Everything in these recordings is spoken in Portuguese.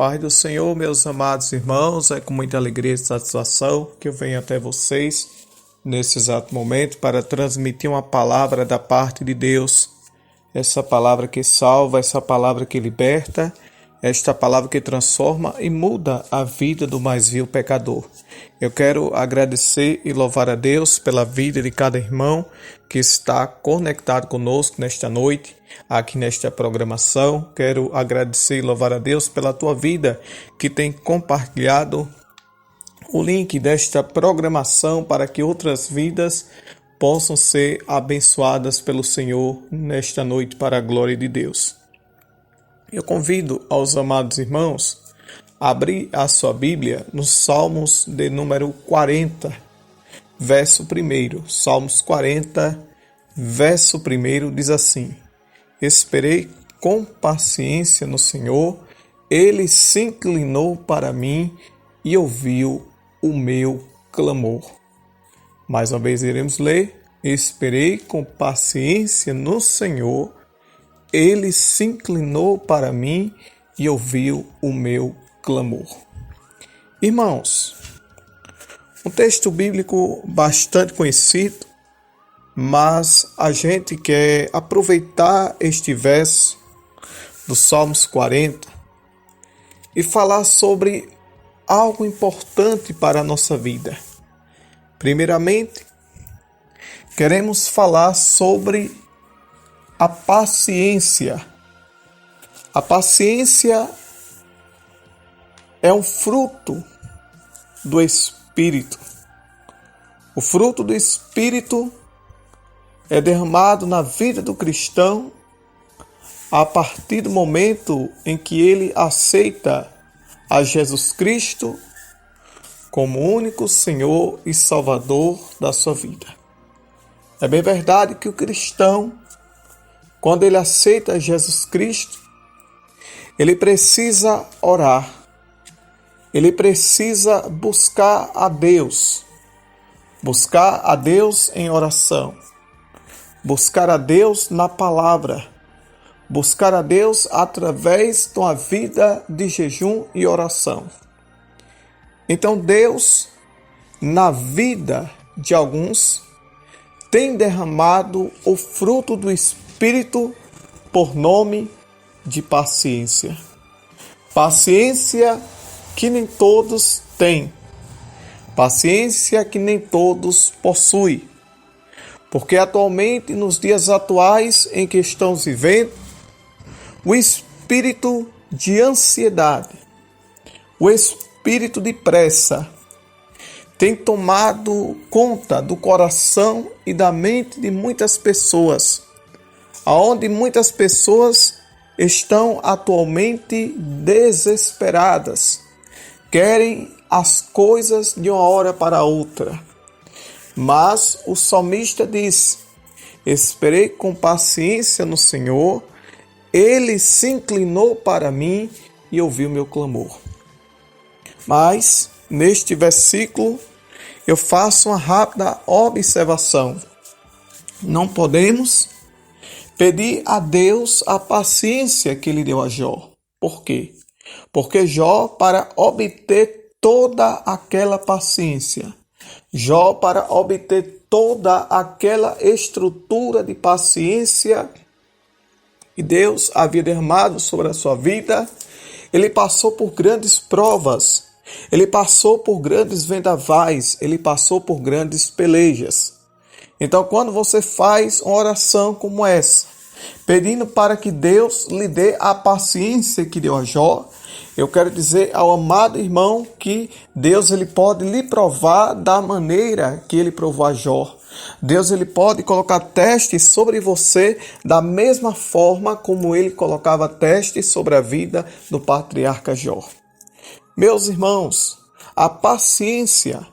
Pai do Senhor, meus amados irmãos, é com muita alegria e satisfação que eu venho até vocês nesse exato momento para transmitir uma palavra da parte de Deus. Essa palavra que salva, essa palavra que liberta, esta palavra que transforma e muda a vida do mais vil pecador. Eu quero agradecer e louvar a Deus pela vida de cada irmão que está conectado conosco nesta noite, aqui nesta programação. Quero agradecer e louvar a Deus pela tua vida que tem compartilhado o link desta programação para que outras vidas possam ser abençoadas pelo Senhor nesta noite para a glória de Deus. Eu convido aos amados irmãos a abrir a sua Bíblia nos Salmos de número 40, verso 1. Salmos 40, verso 1 diz assim: Esperei com paciência no Senhor, Ele se inclinou para mim e ouviu o meu clamor. Mais uma vez iremos ler: Esperei com paciência no Senhor, Ele se inclinou para mim e ouviu o meu clamor. Irmãos, um texto bíblico bastante conhecido, mas a gente quer aproveitar este verso do Salmos 40 e falar sobre algo importante para a nossa vida. Primeiramente, queremos falar sobre a paciência. A paciência é um fruto do Espírito. O fruto do Espírito é derramado na vida do cristão a partir do momento em que ele aceita a Jesus Cristo como único Senhor e Salvador da sua vida. É bem verdade que o cristão, quando ele aceita Jesus Cristo, ele precisa orar, ele precisa buscar a Deus em oração, buscar a Deus na palavra, buscar a Deus através de uma vida de jejum e oração. Então Deus, na vida de alguns, tem derramado o fruto do Espírito por nome de paciência. Paciência que nem todos têm. Paciência que nem todos possuem. Porque atualmente, nos dias atuais em que estamos vivendo, o espírito de ansiedade, o espírito de pressa, tem tomado conta do coração e da mente de muitas pessoas, aonde muitas pessoas estão atualmente desesperadas, querem as coisas de uma hora para outra. Mas o salmista diz: Esperei com paciência no Senhor, Ele se inclinou para mim e ouviu meu clamor. Mas, neste versículo, eu faço uma rápida observação. Não podemos pedir a Deus a paciência que Ele deu a Jó. Por quê? Porque Jó, para obter toda aquela paciência, Jó, para obter toda aquela estrutura de paciência que Deus havia derramado sobre a sua vida, ele passou por grandes provas, ele passou por grandes vendavais, ele passou por grandes pelejas. Então, quando você faz uma oração como essa, pedindo para que Deus lhe dê a paciência que deu a Jó, eu quero dizer ao amado irmão que Deus ele pode lhe provar da maneira que ele provou a Jó. Deus ele pode colocar testes sobre você da mesma forma como ele colocava testes sobre a vida do patriarca Jó. Meus irmãos, a paciência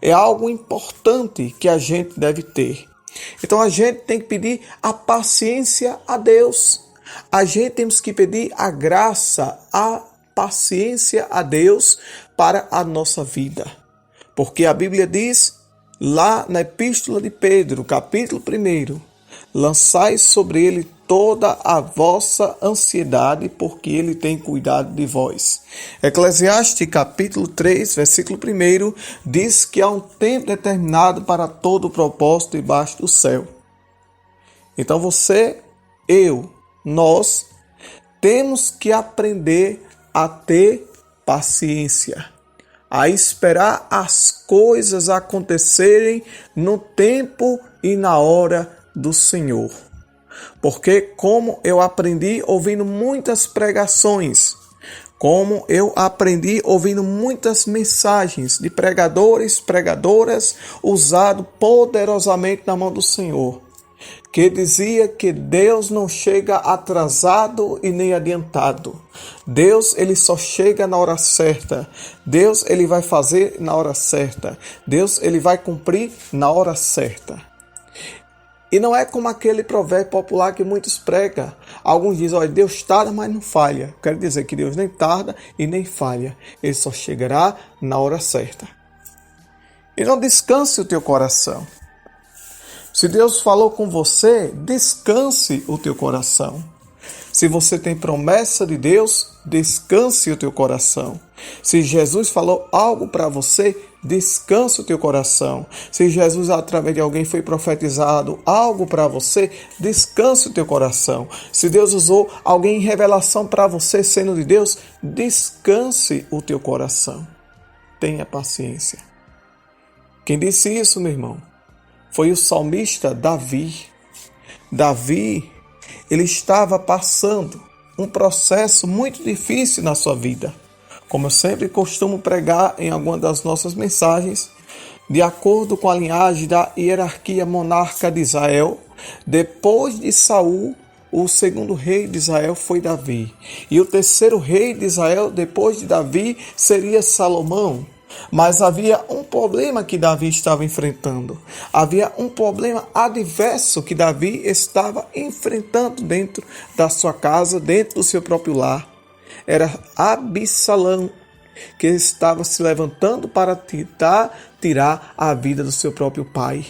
é algo importante que a gente deve ter. Então a gente tem que pedir a paciência a Deus. A gente temos que pedir a graça, a paciência a Deus para a nossa vida. Porque a Bíblia diz, lá na Epístola de Pedro, capítulo 1, lançai sobre ele toda a vossa ansiedade, porque Ele tem cuidado de vós. Eclesiastes capítulo 3, versículo 1, diz que há um tempo determinado para todo o propósito debaixo do céu. Então você, nós temos que aprender a ter paciência, a esperar as coisas acontecerem no tempo e na hora do Senhor. Porque como eu aprendi ouvindo muitas pregações, como eu aprendi ouvindo muitas mensagens de pregadoras, usado poderosamente na mão do Senhor, que dizia que Deus não chega atrasado e nem adiantado. Deus, ele só chega na hora certa. Deus, ele vai fazer na hora certa. Deus, ele vai cumprir na hora certa. E não é como aquele provérbio popular que muitos pregam. Alguns dizem, olha, Deus tarda, mas não falha. Quero dizer que Deus nem tarda e nem falha. Ele só chegará na hora certa. E não descanse o teu coração. Se Deus falou com você, descanse o teu coração. Se você tem promessa de Deus, descanse o teu coração. Se Jesus falou algo para você, descanse o teu coração. Se Jesus, através de alguém, foi profetizado algo para você, descanse o teu coração. Se Deus usou alguém em revelação para você, sendo de Deus, descanse o teu coração. Tenha paciência. Quem disse isso, meu irmão? Foi o salmista Davi. Davi, ele estava passando um processo muito difícil na sua vida. Como eu sempre costumo pregar em alguma das nossas mensagens, de acordo com a linhagem da hierarquia monarca de Israel, depois de Saul, o segundo rei de Israel foi Davi. E o terceiro rei de Israel, depois de Davi, seria Salomão. Mas havia um problema que Davi estava enfrentando. Havia um problema adverso que Davi estava enfrentando dentro da sua casa, dentro do seu próprio lar. Era Absalão, que estava se levantando para tentar tirar a vida do seu próprio pai.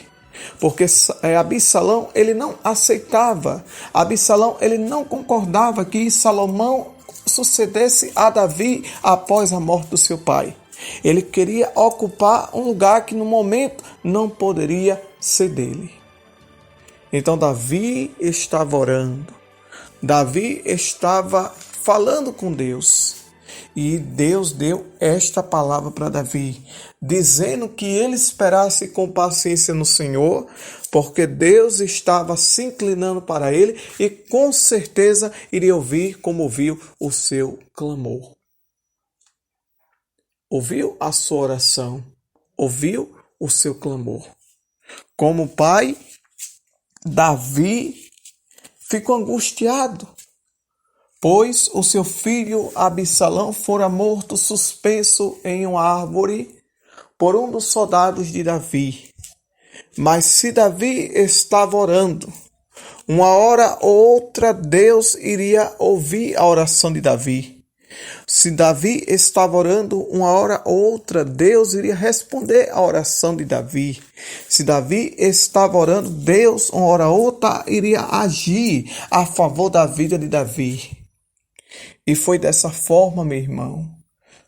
Porque Absalão, ele não aceitava. Absalão, ele não concordava que Salomão sucedesse a Davi após a morte do seu pai. Ele queria ocupar um lugar que no momento não poderia ser dele. Então Davi estava orando. Davi estava falando com Deus. E Deus deu esta palavra para Davi, dizendo que ele esperasse com paciência no Senhor, porque Deus estava se inclinando para ele e com certeza iria ouvir como ouviu o seu clamor. Ouviu a sua oração, ouviu o seu clamor. Como pai, Davi ficou angustiado, pois o seu filho Absalão fora morto suspenso em uma árvore por um dos soldados de Davi. Mas se Davi estava orando, uma hora ou outra Deus iria ouvir a oração de Davi. Se Davi estava orando, uma hora ou outra, Deus iria responder a oração de Davi. Se Davi estava orando, Deus, uma hora ou outra, iria agir a favor da vida de Davi. E foi dessa forma, meu irmão,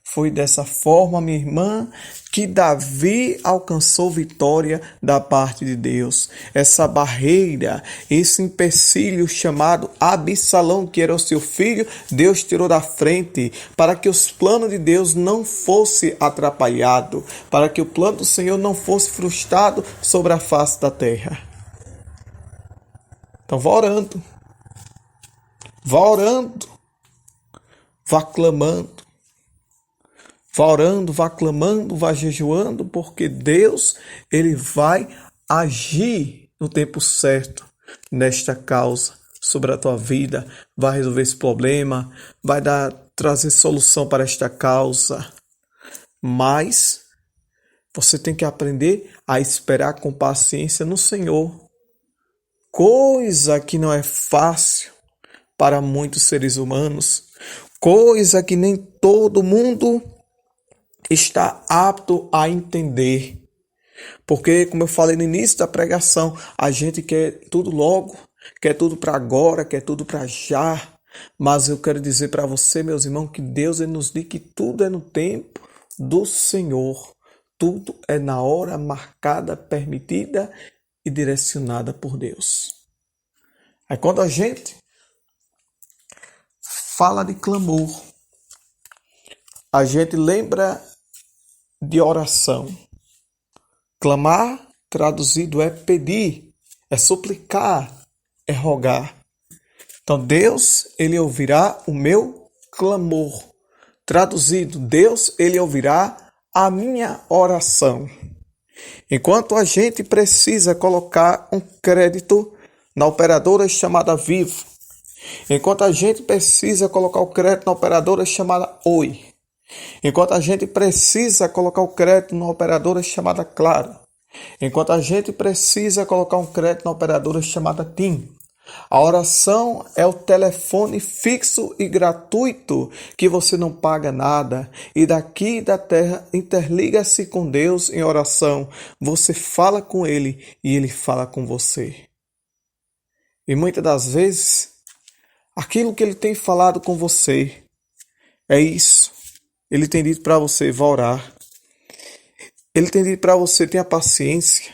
foi dessa forma, minha irmã, que Davi alcançou vitória da parte de Deus. Essa barreira, esse empecilho chamado Absalão, que era o seu filho, Deus tirou da frente para que os planos de Deus não fossem atrapalhados, para que o plano do Senhor não fosse frustrado sobre a face da terra. Então vá orando, vá clamando. Vá orando, vá clamando, vá jejuando, porque Deus, ele vai agir no tempo certo nesta causa sobre a tua vida, vai resolver esse problema, vai trazer solução para esta causa. Mas você tem que aprender a esperar com paciência no Senhor, coisa que não é fácil para muitos seres humanos, coisa que nem todo mundo está apto a entender. Porque, como eu falei no início da pregação, a gente quer tudo logo, quer tudo para agora, quer tudo para já. Mas eu quero dizer para você, meus irmãos, que Deus ele nos diz que tudo é no tempo do Senhor. Tudo é na hora marcada, permitida e direcionada por Deus. Aí quando a gente fala de clamor, a gente lembra de oração. Clamar, traduzido, é pedir, é suplicar, é rogar. Então Deus, ele ouvirá o meu clamor. Traduzido, Deus, ele ouvirá a minha oração. Enquanto a gente precisa colocar um crédito na operadora chamada Vivo, enquanto a gente precisa colocar o crédito na operadora chamada Oi, enquanto a gente precisa colocar o crédito na operadora chamada Claro, enquanto a gente precisa colocar um crédito na operadora chamada TIM, a oração é o telefone fixo e gratuito que você não paga nada e daqui da terra interliga-se com Deus em oração. Você fala com Ele e Ele fala com você. E muitas das vezes, aquilo que Ele tem falado com você é isso. Ele tem dito para você, vá orar. Ele tem dito para você, tenha paciência.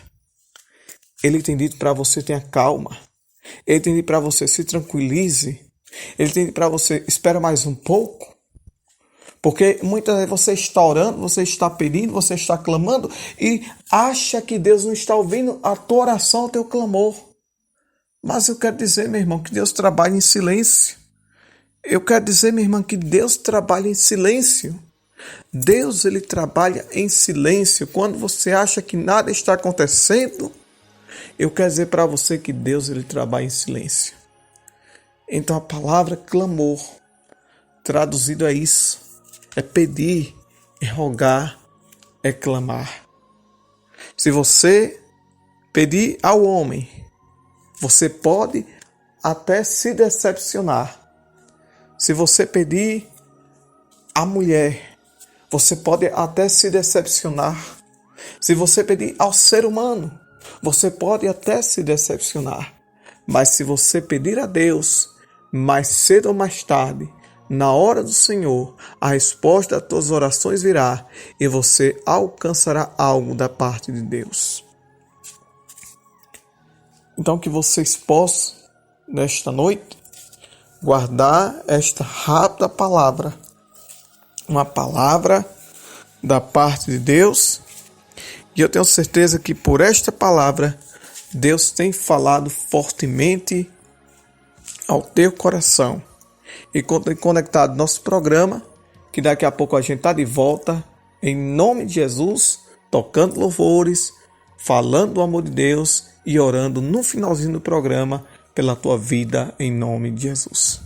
Ele tem dito para você, tenha calma. Ele tem dito para você, se tranquilize. Ele tem dito para você, espera mais um pouco. Porque muitas vezes você está orando, você está pedindo, você está clamando e acha que Deus não está ouvindo a tua oração, o teu clamor. Mas eu quero dizer, meu irmão, que Deus trabalha em silêncio. Eu quero dizer, minha irmã, que Deus trabalha em silêncio. Deus, ele trabalha em silêncio. Quando você acha que nada está acontecendo, eu quero dizer para você que Deus, ele trabalha em silêncio. Então a palavra clamor, traduzido a isso, é pedir, é rogar, é clamar. Se você pedir ao homem, você pode até se decepcionar. Se você pedir à mulher, você pode até se decepcionar. Se você pedir ao ser humano, você pode até se decepcionar. Mas se você pedir a Deus, mais cedo ou mais tarde, na hora do Senhor, a resposta das tuas orações virá e você alcançará algo da parte de Deus. Então que vocês possam, nesta noite, guardar esta rápida palavra, uma palavra da parte de Deus, e eu tenho certeza que por esta palavra, Deus tem falado fortemente ao teu coração. E conectado nosso programa, que daqui a pouco a gente está de volta, em nome de Jesus, tocando louvores, falando do amor de Deus e orando no finalzinho do programa pela tua vida, em nome de Jesus.